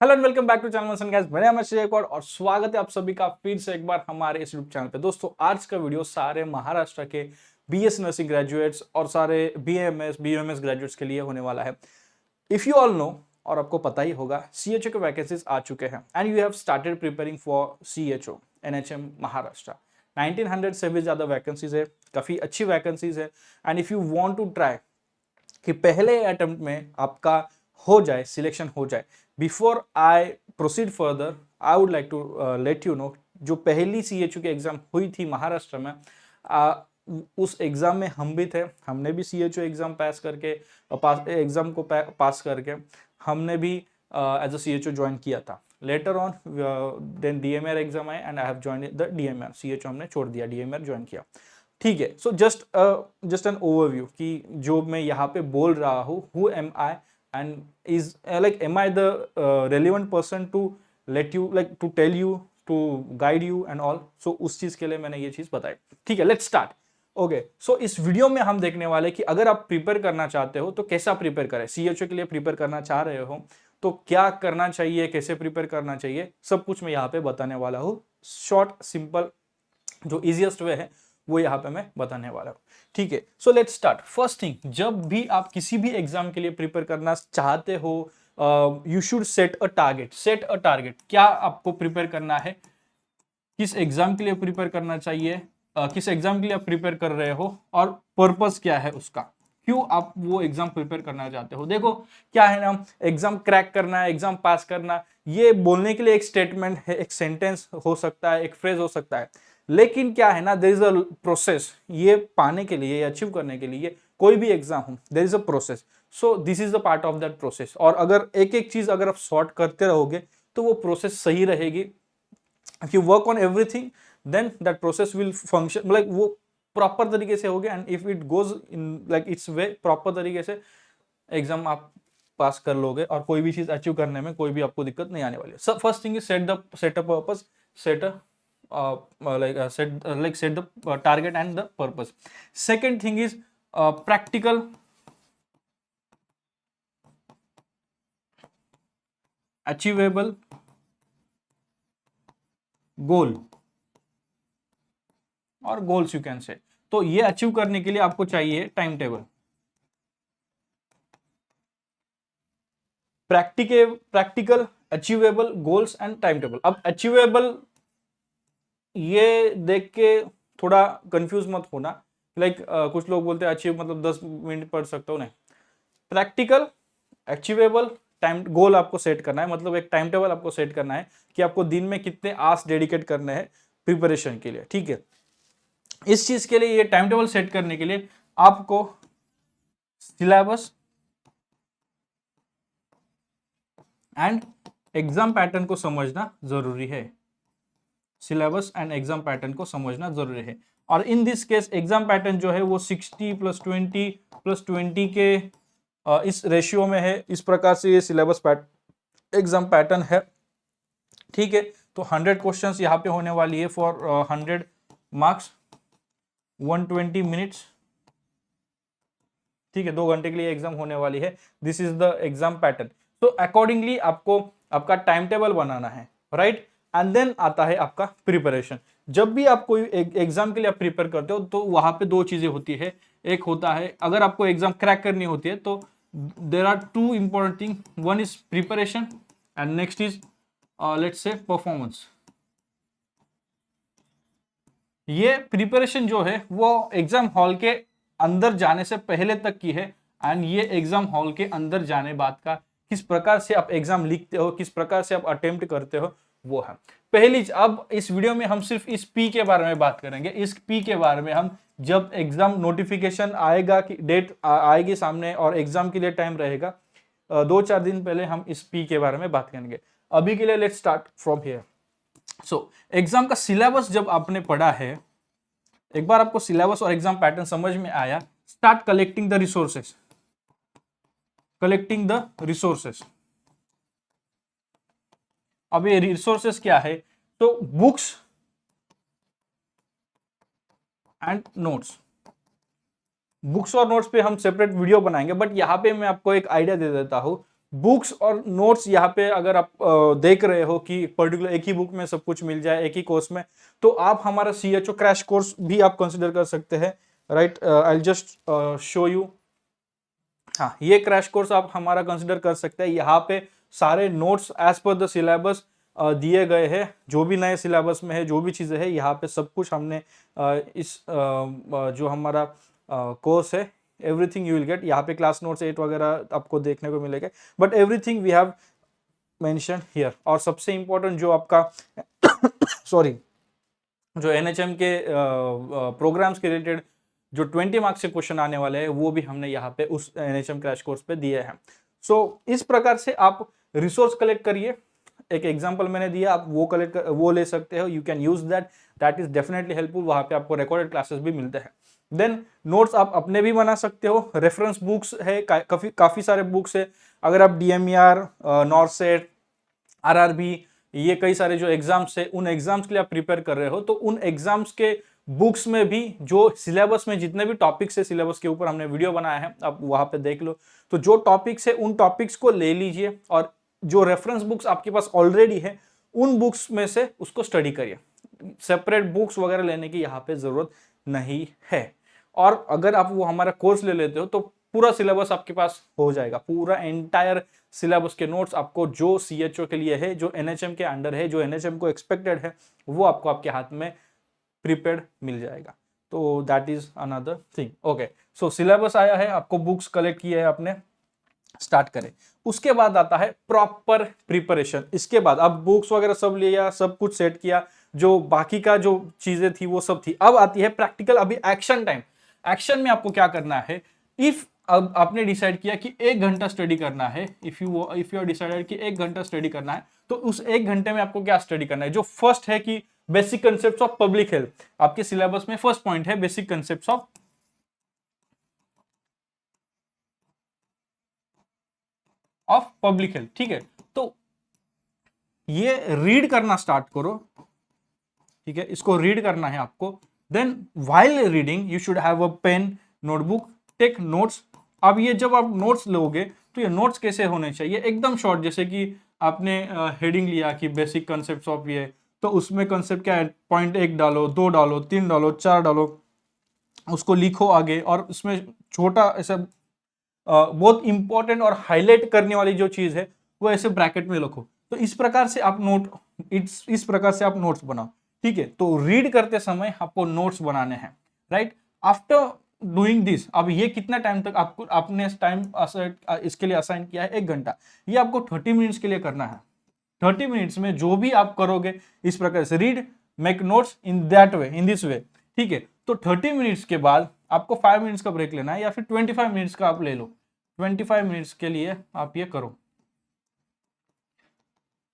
Hello and welcome back to channel मसन guys. मेरा नाम है श्रेय गौड़ और स्वागत है आप सभी का फिर से एक बार हमारे इस यूट्यूब चैनल पे। दोस्तों आज का वीडियो सारे महाराष्ट्र के बीएस नर्सिंग ग्रेजुएट्स और सारे बीएमएस ग्रेजुएट्स के लिए होने वाला है। इफ यू ऑल नो, और आपको पता ही होगा, सीएचओ के वैकेंसीज आ चुके हैं and you have started preparing for CHO NHM Maharashtra. 1900 से भी ज्यादा वैकेंसीज है, काफी अच्छी वैकेंसीज है। And if you want to try कि पहले अटेम्प्ट में आपका हो जाए, सिलेक्शन हो जाए, before I proceed further I would like to let you know, जो पहली सीएचयू की एग्जाम हुई थी महाराष्ट्र में, उस एग्जाम में हम भी थे। हमने भी सीएचयू एग्जाम पास करके एग्जाम को पास करके हमने भी एज अ सीएचओ ज्वाइन किया था। Later on then DMR exam आए and I have join the DMR. CHO हमने छोड़ दिया, डीएमआर ज्वाइन किया। ठीक है, सो जस्ट एन ओवरव्यू कि जो मैं यहाँ पे बोल रहा हूँ, who am I and is like am I the relevant person to let you, like to tell you, to guide you and all. So उस चीज के लिए मैंने ये चीज बताई। ठीक है, लेट्स स्टार्ट। ओके, सो इस वीडियो में हम देखने वाले कि अगर आप प्रिपेयर करना चाहते हो तो कैसा प्रिपेयर करें। सीएचओ के लिए प्रिपेयर करना चाह रहे हो तो क्या करना चाहिए, कैसे प्रिपेयर करना चाहिए, सब कुछ मैं यहाँ पे बताने वाला हूँ। शॉर्ट सिंपल जो इजीएस्ट वे है वो यहाँ पे मैं बताने वाला हूँ। ठीक है, so let's start. First thing, जब भी आप किसी भी एग्जाम के लिए प्रिपेयर करना चाहते हो, you should set a target. Set a target, क्या आपको प्रिपेयर करना है, किस एग्जाम के लिए प्रिपेयर करना चाहिए, किस एग्जाम के लिए आप प्रिपेयर कर रहे हो और पर्पस क्या है उसका, क्यों आप वो एग्जाम प्रिपेयर करना चाहते हो। देखो क्या है ना, एग्जाम क्रैक करना है, एग्जाम पास करना, ये बोलने के लिए एक स्टेटमेंट है, एक सेंटेंस हो सकता है, एक फ्रेज हो सकता है, लेकिन क्या है ना, देयर इज अ प्रोसेस। ये पाने के लिए, अचीव करने के लिए, कोई भी एग्जाम हो, there is a process. So this is the part of that process. और अगर एक एक चीज अगर आप सॉर्ट करते रहोगे तो वो प्रोसेस सही रहेगी। if you work on everything then that process will function, like वो प्रॉपर तरीके से होगा। And if it goes in like it's way, proper तरीके से एग्जाम आप पास कर लोगे और कोई भी चीज अचीव करने में कोई भी आपको दिक्कत नहीं आने वाली है। सब first thing is set a purpose, set a set the target and the purpose. Second thing is practical, achievable गोल और गोल्स यू कैन से। तो ये अचीव करने के लिए आपको चाहिए time table, practical, achievable, goals and time table. अब achievable ये देख के थोड़ा कंफ्यूज मत होना, लाइक कुछ लोग बोलते हैं अचीव मतलब 10 मिनट पढ़ सकता हूँ, नहीं। प्रैक्टिकल, अचीवेबल, टाइम गोल आपको सेट करना है, मतलब एक टाइम टेबल आपको सेट करना है कि आपको दिन में कितने आवर्स डेडिकेट करने हैं प्रिपरेशन के लिए। ठीक है, इस चीज के लिए, ये टाइम टेबल सेट करने के लिए आपको सिलेबस एंड एग्जाम पैटर्न को समझना जरूरी है। सिलेबस एंड एग्जाम पैटर्न को समझना जरूरी है। और in this case exam pattern जो है वो 60+20+20 के इस रेशियो में है। इस प्रकार से ये सिलेबस एग्जाम पैटर्न है। ठीक है, तो 100 क्वेश्चंस यहाँ पे होने वाली है फॉर 100 मार्क्स, 120 मिनट्स। ठीक है, 2 घंटे के लिए एग्जाम होने वाली है। This is the exam pattern. तो अकॉर्डिंगली आपको आपका टाइम टेबल बनाना है, राइट। एंड देन आता है आपका प्रिपरेशन। जब भी आप कोई एग्जाम के लिए आप प्रिपेयर करते हो तो वहां पे दो चीजें होती है। एक होता है, अगर आपको एग्जाम क्रैक करनी होती है तो there are two important thing, one is preparation and next is let's say performance. ये प्रिपरेशन जो है वो एग्जाम हॉल के अंदर जाने से पहले तक की है, एंड ये एग्जाम हॉल के अंदर जाने बाद का, किस प्रकार से आप एग्जाम लिखते हो, किस प्रकार से आप अटेम्प्ट करते हो, वो है पहली। अब इस वीडियो में हम सिर्फ इस पी के बारे में बात करेंगे। इस पी के बारे में हम जब एग्जाम नोटिफिकेशन आएगा, कि डेट आएगी सामने और एग्जाम के लिए टाइम रहेगा, 2-4 दिन पहले हम इस पी के बारे में बात करेंगे। अभी के लिए let's start from here. So exam का सिलेबस जब आपने पढ़ा है, एक बार आपको सिलेबस और एग्जाम पैटर्न समझ में आया, start collecting the resources. Collecting the resources, अब ये रिसोर्सेस क्या है, तो बुक्स एंड नोट्स। बुक्स और नोट्स पे हम सेपरेट वीडियो बनाएंगे, बट यहां पे मैं आपको एक आइडिया दे देता हूं। बुक्स और नोट्स यहाँ पे अगर आप देख रहे हो कि पर्टिकुलर एक ही बुक में सब कुछ मिल जाए एक ही कोर्स में, तो आप हमारा CHO क्रैश कोर्स भी आप कंसिडर कर सकते हैं, right. I just show you. हाँ, ये क्रैश कोर्स आप हमारा कंसिडर कर सकते हैं। यहाँ पे सारे notes as per the syllabus दिए गए हैं, जो भी नए सिलेबस में है, जो भी चीज़ें हैं, यहाँ पे सब कुछ हमने इस जो हमारा कोर्स है, एवरीथिंग यू विल गेट। यहाँ पे क्लास नोट्स 8 वगैरह आपको देखने को मिलेगा, but everything we have mention here. और सबसे इंपॉर्टेंट जो आपका सॉरी जो NHM के प्रोग्राम्स के रिलेटेड जो 20 मार्क्स के क्वेश्चन आने वाले हैं, वो भी हमने यहाँ पे उस NHM क्रैश कोर्स पे दिए हैं। सो इस प्रकार से आप रिसोर्स कलेक्ट करिए। एक एग्जांपल मैंने दिया, आप वो ले सकते हो, you can use that is definitely helpful. वहां पे आपको रिकॉर्डेड क्लासेस भी मिलते हैं। देन नोट्स आप अपने भी बना सकते हो, रेफरेंस बुक्स है, काफी सारे बुक्स है। अगर आप DMER, नॉर्सेट, RRB, ये कई सारे जो एग्जाम्स है, उन एग्जाम्स के लिए आप प्रिपेयर कर रहे हो, तो उन एग्जाम्स के बुक्स में भी जो सिलेबस में जितने भी टॉपिक्स है, सिलेबस के ऊपर हमने वीडियो बनाया है, आप वहां पे देख लो। तो जो टॉपिक्स है उन टॉपिक्स को ले लीजिए, और जो रेफरेंस बुक्स आपके पास ऑलरेडी है उन बुक्स में से उसको स्टडी करिए। सेपरेट बुक्स वगैरह लेने की यहाँ पे जरूरत नहीं है। और अगर आप वो हमारा कोर्स ले लेते हो तो पूरा सिलेबस आपके पास हो जाएगा, पूरा एंटायर सिलेबस के नोट्स आपको जो CHO के लिए है, जो NHM के अंडर है, जो NHM को एक्सपेक्टेड है, वो आपको आपके हाथ में प्रिपेयर्ड मिल जाएगा। तो that is another thing. Okay, so syllabus आया है, आपको बुक्स कलेक्ट किए है आपने, स्टार्ट करें। उसके बाद आता है प्रॉपर प्रिपरेशन। इसके बाद अब बुक्स वगैरह सब लिया, सब कुछ सेट किया, जो बाकी का जो चीजें थी वो सब थी। अब आती है प्रैक्टिकल, अभी एक्शन टाइम। एक्शन में आपको क्या करना है? इफ अब आपने डिसाइड किया कि 1 घंटा स्टडी करना है, इफ यू आर डिसाइडेड कि 1 घंटा स्टडी करना है, तो उस 1 घंटे में आपको क्या स्टडी करना है? जो फर्स्ट है कि basic concept of public health, आपके सिलेबस में फर्स्ट पॉइंट है basic concept of public health. ठीक है, तो ये रीड करना स्टार्ट करो। ठीक है, इसको रीड करना है आपको। Then while reading you should have a pen, notebook, take notes. अब ये जब आप नोट्स लोगे तो ये नोट्स कैसे होने चाहिए? एकदम शॉर्ट, जैसे कि आपने हेडिंग लिया कि बेसिक कंसेप्ट ऑफ ये, तो उसमें कंसेप्ट क्या है, पॉइंट 1 डालो, 2 डालो, 3 डालो, 4 डालो, उसको लिखो आगे। और उसमें छोटा ऐसा बहुत इंपॉर्टेंट और हाईलाइट करने वाली जो चीज है वो ऐसे ब्रैकेट में लिखो। तो इस प्रकार से आप इस प्रकार से आप नोट्स बनाओ। ठीक है, तो रीड करते समय आपको नोट्स बनाने हैं, राइट। आफ्टर डूइंग दिस, अब ये कितना टाइम तक आपको आपने टाइम इसके लिए असाइन किया है? 1 घंटा। ये आपको 30 मिनट्स के लिए करना है। 30 मिनट्स में जो भी आप करोगे इस प्रकार से, read, make notes in that way, in this way. ठीक है, तो 30 मिनट्स के बाद आपको 5 मिनट्स का ब्रेक लेना है, या फिर 25 मिनट्स का आप ले लो। 25 मिनट्स के लिए आप ये करो,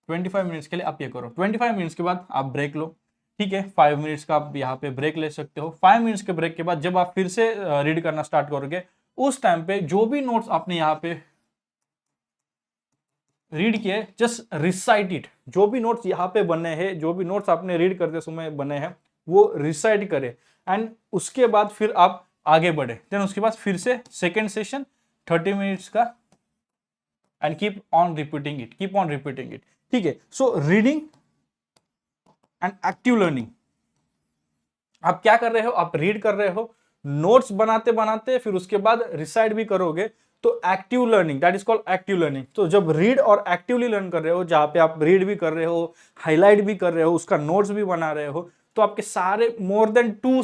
25 मिनट्स के लिए आप ये करो। 25 मिनट्स के बाद आप ब्रेक लो। ठीक है, 5 मिनट्स का आप यहाँ पे ब्रेक ले सकते हो। 5 मिनट्स के ब्रेक के बाद जब आप फिर से रीड करना स्टार्ट करोगे, उस टाइम पे जो भी नोट्स आपने यहाँ पे रीड किए, जस्ट रिसाइट इट। जो भी नोट्स यहाँ पे बने हैं, जो भी नोट्स आपने रीड करते समय बने हैं, वो रिसाइट करें। एंड उसके बाद फिर आप आगे बढ़े। देन उसके बाद फिर से सेकेंड सेशन 30 मिनट्स का, and keep on repeating it, keep on repeating it. ठीक है, so reading and active learning. आप क्या कर रहे हो? आप रीड कर रहे हो, नोट्स बनाते बनाते फिर उसके बाद रिसाइट भी करोगे, तो active learning, that is called active learning. तो जब रीड और एक्टिवली लर्न कर रहे हो, जहां पे आप रीड भी कर रहे हो, हाईलाइट भी कर रहे हो, उसका नोट्स भी बना रहे हो, तो आपके सारे मोर देन 3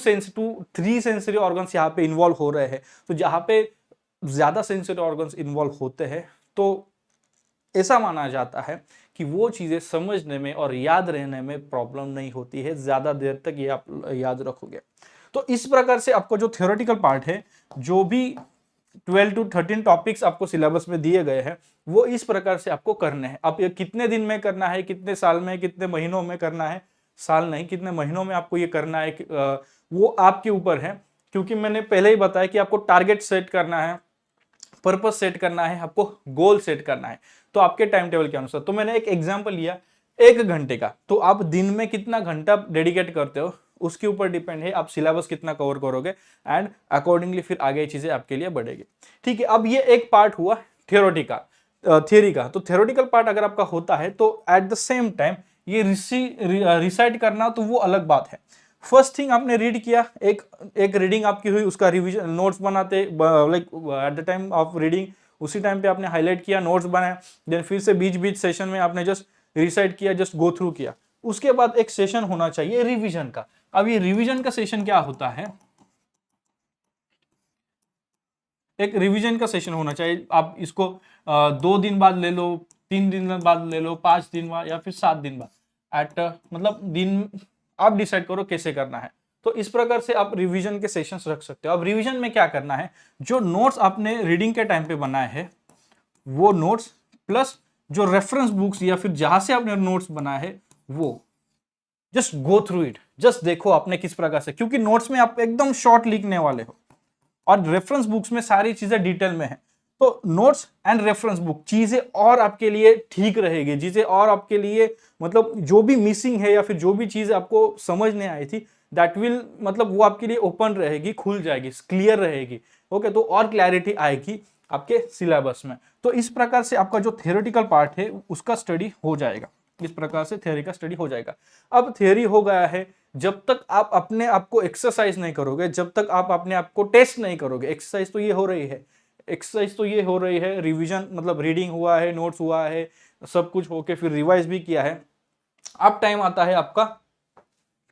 सेंसरी ऑर्गन्स यहाँ पे इन्वॉल्व हो रहे हैं। तो जहां पे ज्यादा सेंसरी ऑर्गन्स इन्वॉल्व होते हैं, तो ऐसा माना जाता है कि वो चीजें समझने में और याद रहने में प्रॉब्लम नहीं होती है, ज्यादा देर तक ये आप याद रखोगे। तो इस प्रकार से आपको जो थ्योरेटिकल पार्ट है, जो भी 12 to 13 टॉपिक्स आपको सिलेबस में दिए गए हैं, वो इस प्रकार से आपको करने हैं। अब ये कितने दिन में करना है, कितने साल में, कितने महीनों में करना है, साल नहीं कितने महीनों में आपको ये करना है, वो आपके ऊपर है। क्योंकि मैंने पहले ही बताया कि आपको टारगेट सेट करना है, पर्पस सेट करना है, आपको गोल सेट करना है, तो आपके टाइम टेबल के अनुसार। तो मैंने एक एग्जांपल लिया 1 घंटे का, तो आप दिन में कितना घंटा डेडिकेट करते हो उसके ऊपर डिपेंड है आप सिलेबस कितना कवर करोगे, एंड अकॉर्डिंगली फिर आगे चीजें आपके लिए बढ़ेगी। ठीक है, अब ये एक पार्ट हुआ थ्योरेटिकल। थियरी का। तो थ्योरेटिकल पार्ट अगर आपका होता है तो एट द सेम टाइम ये रिसाइट करना तो वो अलग बात है। फर्स्ट थिंग आपने रीड किया, एक रीडिंग आपकी हुई, उसका रिवीजन नोट्स बनाते like at the time of reading उसी टाइम पे आपने हाईलाइट किया, नोट्स बनाया, देन फिर से बीच बीच सेशन में आपने जस्ट रिसाइट किया, जस्ट गो थ्रू किया। उसके बाद एक सेशन होना चाहिए रिवीजन का। अब ये रिवीजन का सेशन क्या होता है, एक रिवीजन का सेशन होना चाहिए। आप इसको 2 दिन बाद ले लो, 3 दिन बाद ले लो, 5 दिन बाद या फिर 7 दिन बाद, एट मतलब दिन आप डिसाइड करो कैसे करना है। तो इस प्रकार से आप रिवीजन के सेशंस रख सकते हो। अब रिवीजन में क्या करना है, जो नोट्स आपने रीडिंग के टाइम पे बनाए हैं वो नोट्स प्लस जो रेफरेंस बुक्स या फिर जहां से आपने नोट्स बनाए हैं वो just go through it, just देखो आपने किस प्रकार से, क्योंकि नोट्स में आप एकदम शॉर्ट लिखने वाले हो और रेफरेंस बुक्स में सारी चीजें डिटेल में है। तो नोट्स एंड रेफरेंस बुक चीजें और आपके लिए ठीक रहेगी, चीजें और आपके लिए मतलब जो भी मिसिंग है या फिर जो भी चीज आपको समझ नहीं आई थी दैट विल मतलब वो आपके लिए ओपन रहेगी, खुल जाएगी, क्लियर रहेगी। ओके, तो और क्लैरिटी आएगी आपके सिलेबस में। तो इस प्रकार से आपका जो थियोरेटिकल पार्ट है उसका स्टडी हो जाएगा, इस प्रकार से थ्योरी का स्टडी हो जाएगा। अब थ्योरी हो गया है, जब तक आप अपने आप को एक्सरसाइज नहीं करोगे, जब तक आप अपने आप को टेस्ट नहीं करोगे, एक्सरसाइज तो ये हो रही है, एक्सरसाइज तो ये हो रही है, रिवीजन मतलब रीडिंग हुआ है, नोट्स हुआ है, सब कुछ होके फिर रिवाइज भी किया है। अब टाइम आता है आपका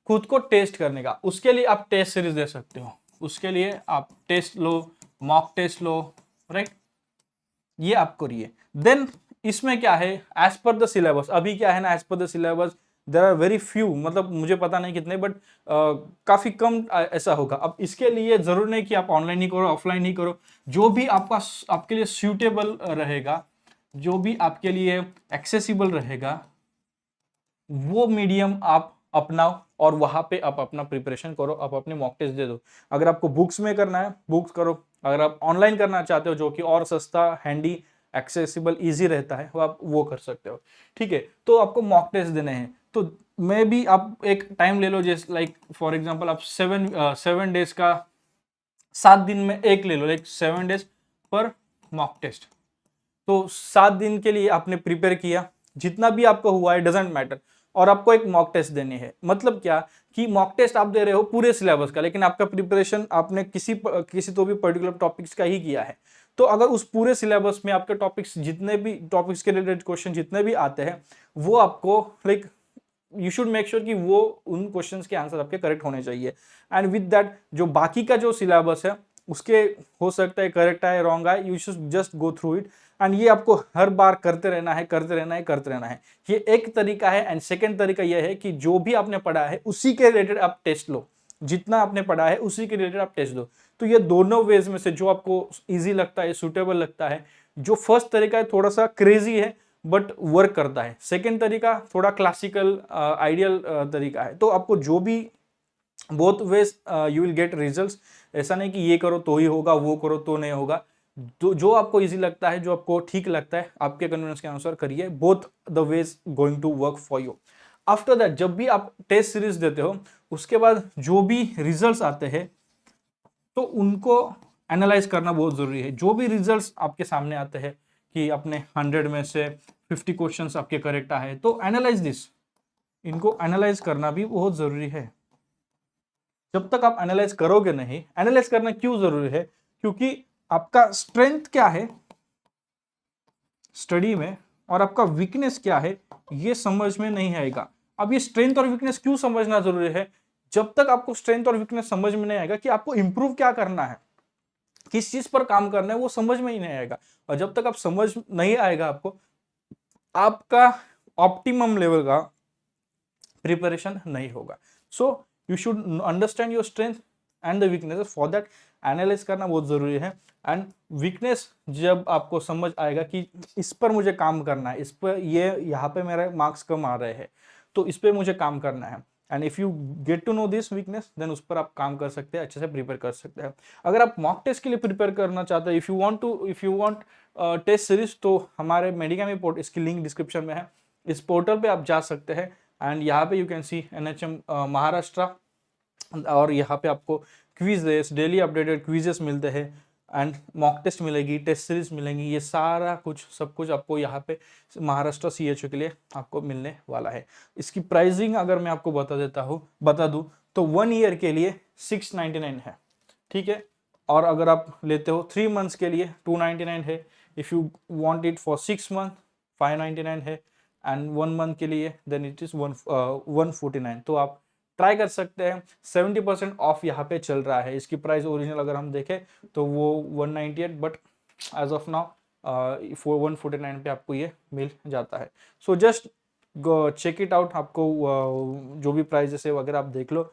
खुद को टेस्ट करने का। उसके लिए आप टेस्ट सीरीज दे सकते हो, उसके लिए आप टेस्ट लो, मॉक टेस्ट लो, राइट, ये आप करिए। देन इसमें क्या है, एज पर द सिलेबस, अभी क्या है ना, as per the syllabus there are very few, मतलब मुझे पता नहीं कितने, बट काफी कम ऐसा होगा। अब इसके लिए जरूर नहीं कि आप ऑनलाइन ही करो, ऑफलाइन ही करो, जो भी आपके लिए सूटेबल रहेगा, जो भी आपके लिए एक्सेसिबल रहेगा वो मीडियम आप अपनाओ और वहां पे आप अपना प्रिपरेशन करो, आप अपने मॉक टेस्ट दे दो। अगर आपको बुक्स में करना है बुक्स करो, अगर आप ऑनलाइन करना चाहते हो जो कि और सस्ता, हैंडी, एक्सेसिबल, इजी रहता है, वो आप वो कर सकते हो। ठीक है, तो आपको मॉक टेस्ट देने हैं तो मे बी आप एक टाइम ले लो, जैसे लाइक फॉर एग्जांपल आप 7 डेज का 7 दिन में एक ले लो, लाइक 7 डेज पर मॉक टेस्ट। तो 7 दिन के लिए आपने प्रिपेयर किया, जितना भी आपको हुआ है डजेंट मैटर, और आपको एक मॉक टेस्ट देनी है। मतलब क्या कि मॉक टेस्ट आप दे रहे हो पूरे सिलेबस का, लेकिन आपका प्रिपरेशन आपने किसी तो भी पर्टिकुलर टॉपिक्स का ही किया है। तो अगर उस पूरे सिलेबस में आपके टॉपिक्स, जितने भी टॉपिक्स के रिलेटेड क्वेश्चन जितने भी आते हैं, वो आपको like you should make sure कि वो उन क्वेश्चंस के आंसर आपके करेक्ट होने चाहिए। एंड विद दैट जो बाकी का जो सिलेबस है उसके हो सकता है करेक्ट आए, रॉन्ग आए, you should just go through it. And ये आपको हर बार करते रहना है, करते रहना है, करते रहना है। ये एक तरीका है। एंड सेकेंड तरीका यह है कि जो भी आपने पढ़ा है उसी के रिलेटेड आप टेस्ट लो, जितना आपने पढ़ा है उसी के रिलेटेड आप टेस्ट दो। तो ये दोनों वेज में से जो आपको इजी लगता है, सुटेबल लगता है। जो फर्स्ट तरीका है थोड़ा सा क्रेजी है बट वर्क करता है, सेकेंड तरीका थोड़ा क्लासिकल आइडियल तरीका है। तो आपको जो भी both ways you will get results. ऐसा नहीं कि ये करो तो ही होगा, वो करो तो नहीं होगा। जो आपको इजी लगता है, जो आपको ठीक लगता है, आपके कन्वीनियंस के अनुसार करिए। Both the ways going to work for you. After that जब भी आप टेस्ट सीरीज देते हो उसके बाद जो भी रिजल्ट्स आते हैं तो उनको एनालाइज करना बहुत जरूरी है। जो भी रिजल्ट्स आपके सामने आते हैं कि अपने 100 में से 50 क्वेश्चंस आपके करेक्ट आए, तो एनालाइज दिस, इनको एनालाइज करना भी बहुत जरूरी है। जब तक आप एनालाइज करोगे नहीं, एनालाइज करना क्यों जरूरी है, क्योंकि आपका स्ट्रेंथ क्या है स्टडी में और आपका वीकनेस क्या है ये समझ में नहीं आएगा। अब ये स्ट्रेंथ और वीकनेस क्यों समझना जरूरी है, जब तक आपको स्ट्रेंथ और वीकनेस समझ में नहीं आएगा कि आपको इंप्रूव क्या करना है, किस चीज पर काम करना है, वो समझ में ही नहीं आएगा। और जब तक आप समझ नहीं आएगा आपको, आपका ऑप्टिमम लेवल का प्रिपरेशन नहीं होगा। So you should understand your strength and the weakness, for that analyse करना बहुत जरूरी है। एंड वीकनेस जब आपको समझ आएगा कि इस पर मुझे काम करना है, इस पर ये यहाँ पे मेरे मार्क्स कम आ रहे हैं तो इस पर मुझे काम करना है, and if you get to know this weakness then उस पर आप काम कर सकते हैं, अच्छे से प्रिपेयर कर सकते हैं। अगर आप मॉक टेस्ट के लिए प्रिपेयर करना चाहते हैं, if you want test series, तो हमारे मेडिका पोर्ट इसकी लिंक डिस्क्रिप्शन में है। इस पोर्टल पे आप जा सकते हैं एंड यहाँ पे you can see NHM Maharashtra, और यहाँ पे आपको क्विज डेली अपडेटेड क्विजेस मिलते हैं। एंड मॉक टेस्ट मिलेगी, टेस्ट सीरीज मिलेंगी, ये सारा कुछ सब कुछ आपको यहाँ पे महाराष्ट्र CHO के लिए आपको मिलने वाला है। इसकी प्राइसिंग अगर मैं आपको बता दूं तो 1 ईयर के लिए 699 है, ठीक है। और अगर आप लेते हो 3 मंथ्स के लिए 299 है, if you want it for 6 month 599 है, एंड 1 मंथ के लिए देन इट इज 149। तो आप ट्राई कर सकते हैं। 70% ऑफ यहाँ पे चल रहा है। इसकी प्राइस ओरिजिनल अगर हम देखें तो वो 198, बट एज ऑफ नाउ 149 पे आपको ये मिल जाता है। So just check it out. आपको जो भी प्राइजेस है वगैरह आप देख लो,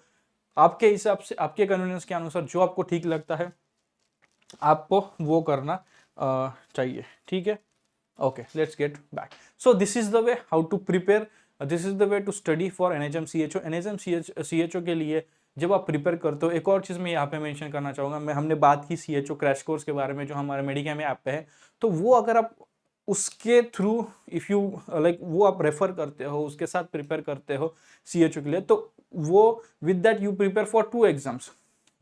आपके हिसाब से, आपके कन्वीनियंस के अनुसार जो आपको ठीक लगता है आपको वो करना चाहिए, ठीक है। Okay, let's get back. So this is the way how to prepare. This is the way to study for NHM CHO. NHM CHO के लिए जब आप प्रिपेयर करते हो, एक और चीज़ मैं यहाँ पे मेंशन करना चाहूँगा। हमने बात की CHO क्रैश कोर्स के बारे में जो हमारे मेडिकैम ऐप पे है, तो वो अगर आप उसके थ्रू इफ़ यू लाइक वो आप रेफर करते हो, उसके साथ प्रिपेयर करते हो CHO के लिए, तो वो with that you prepare for 2 exams,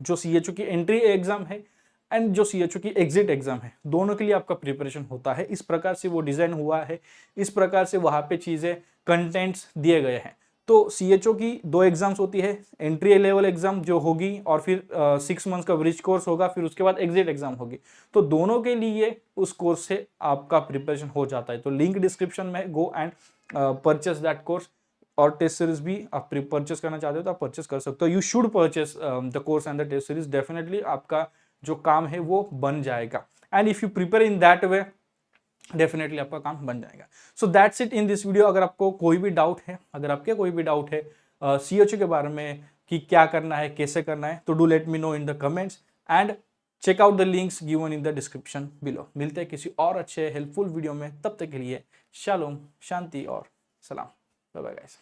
जो CHO की एंट्री एग्जाम है एंड जो CHO की एग्जिट एग्जाम है, दोनों के लिए आपका प्रिपरेशन होता है। इस प्रकार से वो डिजाइन हुआ है, इस प्रकार से वहां पे चीजें कंटेंट्स दिए गए हैं। तो CHO की 2 एग्जाम्स होती है, एंट्री लेवल एग्जाम जो होगी और फिर 6 मंथ्स का ब्रिज कोर्स होगा, फिर उसके बाद एग्जिट एग्जाम होगी। तो दोनों के लिए उस कोर्स से आपका प्रिपरेशन हो जाता है। तो लिंक डिस्क्रिप्शन में, go and purchase that course. और टेस्ट सीरीज भी आप परचेस करना चाहते हो तो आप परचेस कर सकते हो। You should purchase the course and the test series. Definitely आपका जो काम है वो बन जाएगा, and if you prepare in that way definitely आपका काम बन जाएगा। So that's it in this video. अगर आपको कोई भी डाउट है, CHO के बारे में कि क्या करना है, कैसे करना है, तो do let me know in the comments and check out the links given in the description below. मिलते हैं किसी और अच्छे हेल्पफुल वीडियो में, तब तक के लिए शालोम, शांति और सलाम। Bye bye guys.